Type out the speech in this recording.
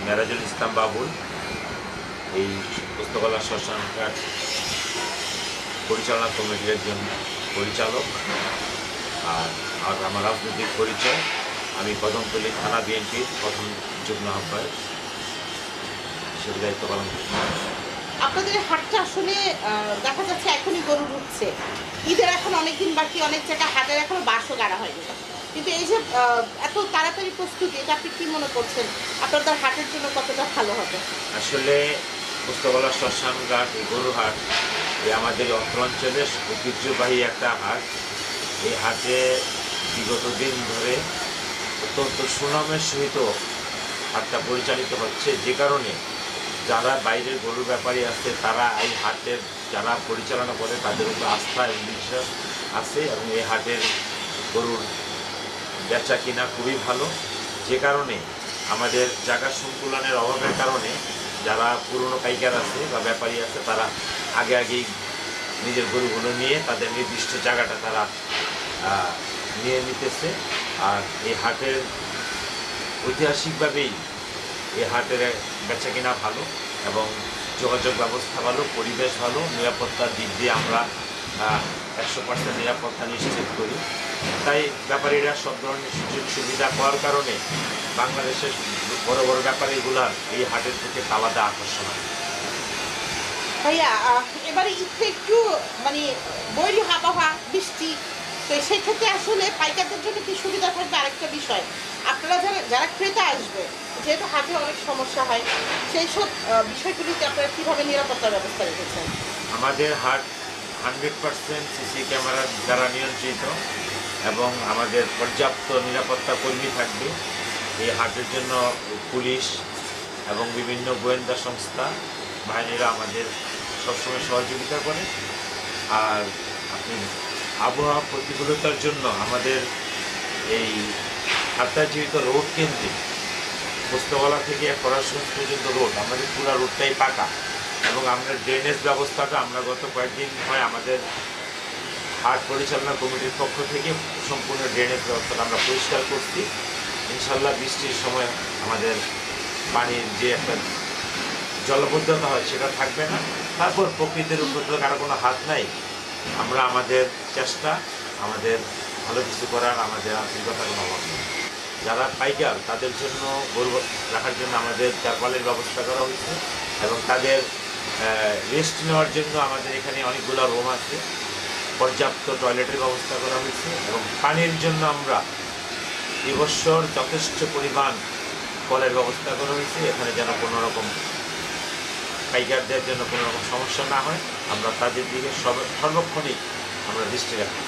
মেরাজুল ইসলাম বাবুল, এই পুস্তকলা শ্মশানঘাট পরিচালনা কমিটির একজন পরিচালক। আর আমার রাজনৈতিক পরিচয়, আমি কদমতলী থানা বিএনপির প্রথম যুগ্ম আহ্বায়ক হিসেবে দায়িত্ব পালন করি। আপনাদের হাটটা আসলে দেখা যাচ্ছে এখনই গরু ঢুকছে, ঈদের এখন অনেকদিন বাকি, অনেক জায়গায় হাটের এখনো বাসও গাড়া হয়নি, কিন্তু এই যে এত তাড়াতাড়ি প্রস্তুতি, এটা আপনি কি মনে করছেন আপনাদের হাটের জন্য কতটা ভালো হবে? আসলে পুস্তকলা শ্মশানঘাট এই গরুর হাট আমাদের অত্র অঞ্চলের ঐতিহ্যবাহী একটা হাট। এই হাটে বিগত দিন ধরে অত্যন্ত সুনামের সহিত হাটটা পরিচালিত হচ্ছে, যে কারণে যারা বাইরের গরুর ব্যাপারী আছে তারা এই হাটের যারা পরিচালনা করে তাদের উপর আস্থা এবং বিশ্বাস আছে, এবং এই হাটের গরুর বেচা কিনা খুবই ভালো। যে কারণে আমাদের জায়গা সংকুলনের অভাবের কারণে যারা পুরনো পাইকার আছে বা ব্যাপারী আছে তারা আগেই নিজের গরুগুলো নিয়ে তাদের নির্দিষ্ট জায়গাটা তারা নিয়ে নিতেছে। আর এই হাটের ঐতিহাসিকভাবেই এই হাটের বেচা কিনা ভালো এবং যোগাযোগ ব্যবস্থা ভালো, পরিবেশ ভালো, নিরাপত্তার দিক দিয়ে আমরা 100% নিরাপত্তা নিশ্চিত করি। তাই ব্যাপারীরা সব ধরনের সুযোগ সুবিধা পাওয়ার কারণে বাংলাদেশের বড় বড় ব্যাপারীগুলার এই হাটের প্রতি আলাদা আকর্ষণ আছে। ভাইয়া, এবারে ঈদটা একটু মানে বৈরী আবহাওয়া, বৃষ্টি, তো সেই ক্ষেত্রে আসলে পাইকারদের জন্য কি সুবিধা থাকবে? আরেকটা বিষয়, আপনারা যারা ক্রেতা আসবে, যেহেতু হাটে অনেক সমস্যা হয়, সেই সব বিষয়গুলিতে আপনারা কীভাবে নিরাপত্তার ব্যবস্থা রেখেছেন? আমাদের হাট 100% সিসি ক্যামেরার দ্বারা নিয়ন্ত্রিত এবং আমাদের পর্যাপ্ত নিরাপত্তা কর্মী থাকবে। এই হাটের জন্য পুলিশ এবং বিভিন্ন গোয়েন্দা সংস্থা বাহিনীরা আমাদের সবসময় সহযোগিতা করে। আর আপনি আবহাওয়া প্রতিকূলতার জন্য আমাদের এই হাটটা যেহেতু রোড কেন্দ্রিক, পোস্তওয়ালা থেকে ফরাসগঞ্জ পর্যন্ত রোড, আমাদের পুরো রোডটাই পাকা, এবং আমাদের ড্রেনেজ ব্যবস্থাটা আমরা গত কয়েকদিন হয় আমাদের হাট পরিচালনা কমিটির পক্ষ থেকে সম্পূর্ণ ড্রেনেজ ব্যবস্থাটা আমরা পরিষ্কার করছি। ইনশাল্লাহ বৃষ্টির সময় আমাদের পানির যে একটা জলবদ্ধতা হয় সেটা থাকবে না। তারপর প্রকৃতির উপর তো কারো কোনো হাত নাই, আমরা আমাদের চেষ্টা, আমাদের ভালো কিছু করার আমাদের আন্তরিকতার কোনো অভাব নেই। যারা পাইকার তাদের জন্য গরু রাখার জন্য আমাদের চারপালের ব্যবস্থা করা হয়েছে, এবং তাদের রেস্ট নেওয়ার জন্য আমাদের এখানে অনেকগুলো রুম আছে, পর্যাপ্ত টয়লেটের ব্যবস্থা করা হয়েছে, এবং পানির জন্য আমরা এবছর যথেষ্ট পরিমাণ কলের ব্যবস্থা করা হয়েছে, এখানে যেন কোনো রকম পাইকারদের জন্য কোনো রকম সমস্যা না হয়, আমরা তাদের দিকে সর্বক্ষণই আমরা দৃষ্টি রাখি।